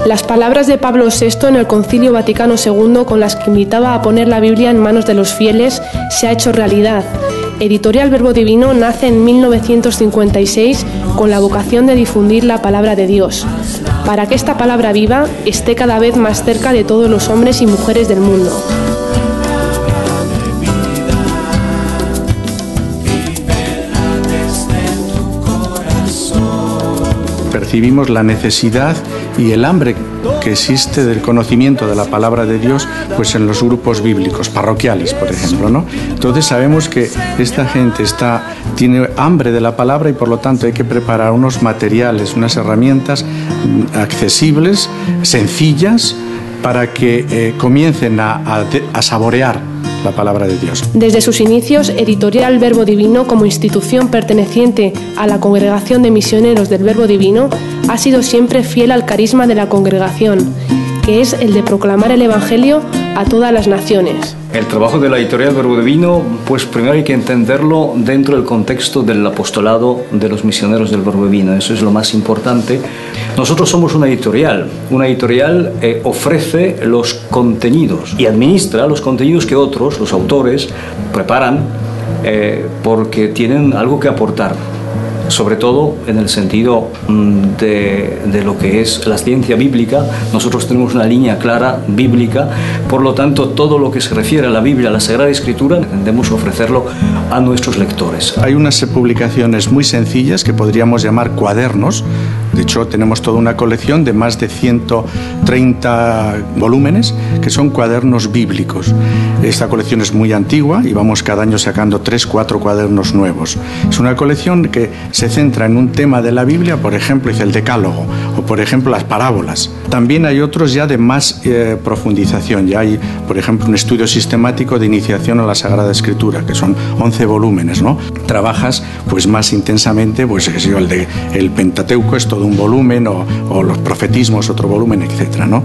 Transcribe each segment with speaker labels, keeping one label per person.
Speaker 1: Las palabras de Pablo VI en el Concilio Vaticano II, con las que invitaba a poner la Biblia en manos de los fieles, se ha hecho realidad. Editorial Verbo Divino nace en 1956 con la vocación de difundir la palabra de Dios, para que esta palabra viva esté cada vez más cerca de todos los hombres y mujeres del mundo.
Speaker 2: Percibimos la necesidad y el hambre que existe del conocimiento de la palabra de Dios, pues en los grupos bíblicos, parroquiales, por ejemplo, ¿no? Entonces sabemos que esta gente tiene hambre de la palabra y por lo tanto hay que preparar unos materiales, unas herramientas accesibles, sencillas, para que comiencen a saborear la palabra de Dios.
Speaker 1: Desde sus inicios, Editorial Verbo Divino, como institución perteneciente a la Congregación de Misioneros del Verbo Divino, ha sido siempre fiel al carisma de la congregación, que es el de proclamar el Evangelio a todas las naciones.
Speaker 3: El trabajo de la Editorial Verbo Divino, pues primero hay que entenderlo dentro del contexto del apostolado de los misioneros del Verbo Divino, eso es lo más importante. Nosotros somos una editorial ofrece los contenidos y administra los contenidos que otros, los autores, preparan porque tienen algo que aportar, sobre todo en el sentido de lo que es la ciencia bíblica. Nosotros tenemos una línea clara bíblica, por lo tanto todo lo que se refiere a la Biblia, a la Sagrada Escritura, intentamos ofrecerlo a nuestros lectores.
Speaker 2: Hay unas publicaciones muy sencillas que podríamos llamar cuadernos. De hecho, tenemos toda una colección de más de 130 volúmenes que son cuadernos bíblicos. Esta colección es muy antigua y vamos cada año sacando 3-4 cuadernos nuevos. Es una colección que se centra en un tema de la Biblia, por ejemplo, es el Decálogo, o por ejemplo las parábolas. También hay otros ya de más profundización. Ya hay, por ejemplo, un estudio sistemático de iniciación a la Sagrada Escritura, que son 11 volúmenes, ¿no? Trabajas pues más intensamente, pues el Pentateuco es todo un volumen, o los profetismos otro volumen, etcétera, ¿no?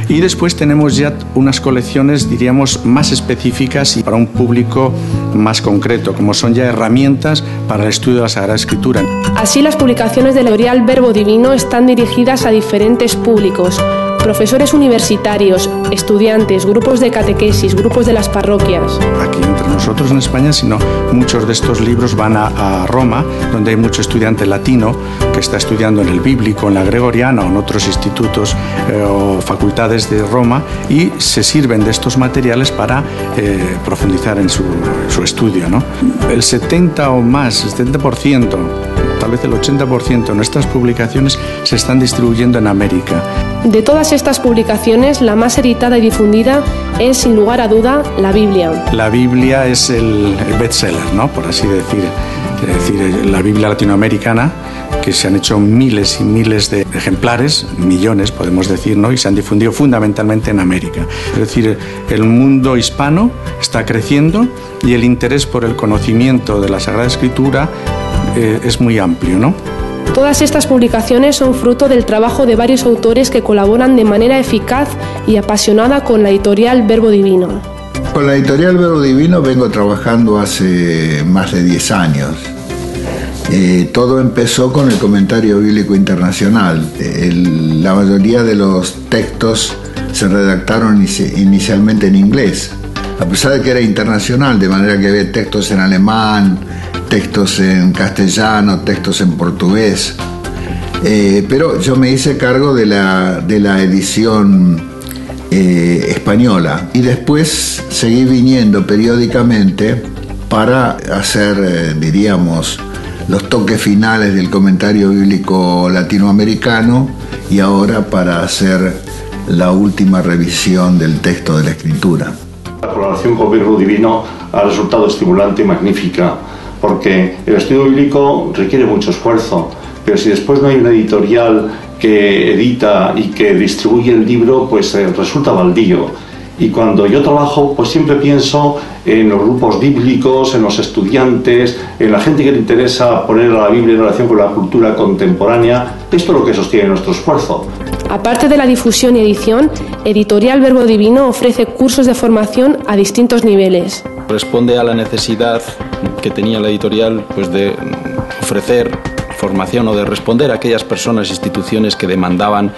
Speaker 2: Y después tenemos ya unas colecciones, diríamos, más específicas y para un público más concreto, como son ya herramientas para el estudio de la Sagrada Escritura.
Speaker 1: Así, las publicaciones de la Editorial Verbo Divino están dirigidas a diferentes públicos: profesores universitarios, estudiantes, grupos de catequesis, grupos de las parroquias.
Speaker 2: Aquí entre nosotros en España, sino muchos de estos libros van a Roma, donde hay mucho estudiante latino que está estudiando en el bíblico, en la gregoriana o en otros institutos o facultades de Roma, y se sirven de estos materiales para profundizar en su estudio, ¿no? El 70 o más, el 70%, tal vez el 80% de nuestras publicaciones se están distribuyendo en América.
Speaker 1: De todas estas publicaciones, la más editada y difundida es, sin lugar a duda, la Biblia.
Speaker 2: La Biblia es el bestseller, ¿no? Por así decir. Es decir, la Biblia latinoamericana, que se han hecho miles y miles de ejemplares, millones podemos decir, ¿no? Y se han difundido fundamentalmente en América. Es decir, el mundo hispano está creciendo y el interés por el conocimiento de la Sagrada Escritura es muy amplio, ¿no?
Speaker 1: Todas estas publicaciones son fruto del trabajo de varios autores que colaboran de manera eficaz y apasionada con la Editorial Verbo Divino.
Speaker 4: Con la Editorial Verbo Divino vengo trabajando hace más de 10 años. Todo empezó con el Comentario Bíblico Internacional. La mayoría de los textos se redactaron inicialmente en inglés, a pesar de que era internacional, de manera que había textos en alemán, textos en castellano, textos en portugués. Pero yo me hice cargo de la edición española, y después seguí viniendo periódicamente para hacer, diríamos, los toques finales del Comentario Bíblico Latinoamericano, y ahora para hacer la última revisión del texto de la Escritura.
Speaker 5: La colaboración con Verbo Divino ha resultado estimulante y magnífica, porque el estudio bíblico requiere mucho esfuerzo, pero si después no hay una editorial que edita y que distribuye el libro, pues resulta baldío. Y cuando yo trabajo, pues siempre pienso en los grupos bíblicos, en los estudiantes, en la gente que le interesa poner a la Biblia en relación con la cultura contemporánea. Esto es lo que sostiene nuestro esfuerzo.
Speaker 1: Aparte de la difusión y edición, Editorial Verbo Divino ofrece cursos de formación a distintos niveles.
Speaker 6: Responde a la necesidad que tenía la editorial, pues, de ofrecer formación o de responder a aquellas personas e instituciones que demandaban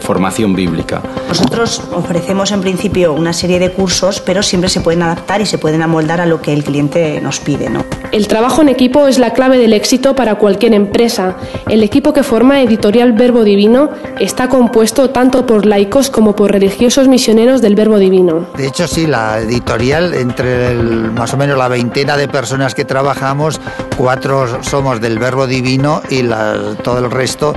Speaker 6: formación bíblica.
Speaker 7: Nosotros ofrecemos en principio una serie de cursos, pero siempre se pueden adaptar y se pueden amoldar a lo que el cliente nos pide, ¿no?
Speaker 1: El trabajo en equipo es la clave del éxito para cualquier empresa. El equipo que forma Editorial Verbo Divino está compuesto tanto por laicos como por religiosos misioneros del Verbo Divino.
Speaker 8: De hecho, sí, la editorial, entre más o menos la veintena de personas que trabajamos, 4 somos del Verbo Divino y todo el resto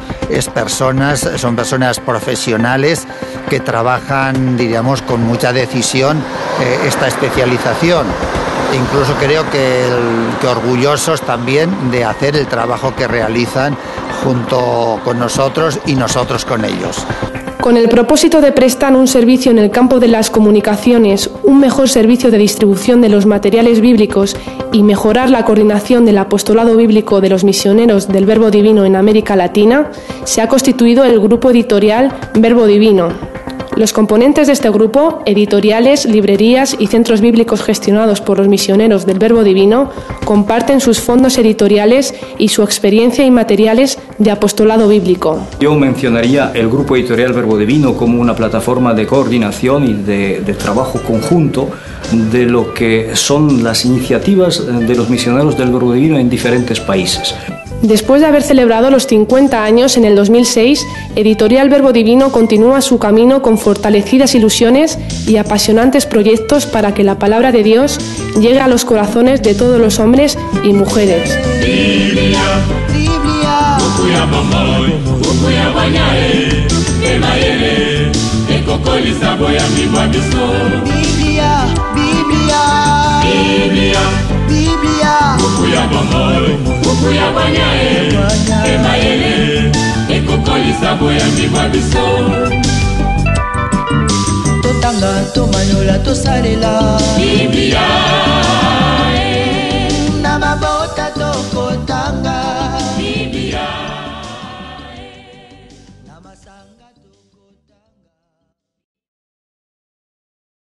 Speaker 8: son personas profesionales que trabajan, diríamos, con mucha decisión esta especialización. Incluso creo que orgullosos también de hacer el trabajo que realizan junto con nosotros y nosotros con ellos.
Speaker 1: Con el propósito de prestar un servicio en el campo de las comunicaciones, un mejor servicio de distribución de los materiales bíblicos y mejorar la coordinación del apostolado bíblico de los misioneros del Verbo Divino en América Latina, se ha constituido el grupo editorial Verbo Divino. Los componentes de este grupo, editoriales, librerías y centros bíblicos gestionados por los misioneros del Verbo Divino, comparten sus fondos editoriales y su experiencia y materiales de apostolado bíblico.
Speaker 3: Yo mencionaría el grupo editorial Verbo Divino como una plataforma de coordinación y de trabajo conjunto de lo que son las iniciativas de los misioneros del Verbo Divino en diferentes países.
Speaker 1: Después de haber celebrado los 50 años en el 2006, Editorial Verbo Divino continúa su camino con fortalecidas ilusiones y apasionantes proyectos para que la palabra de Dios llegue a los corazones de todos los hombres y mujeres.
Speaker 9: Totanga, tomanyola, tosalela Biblia.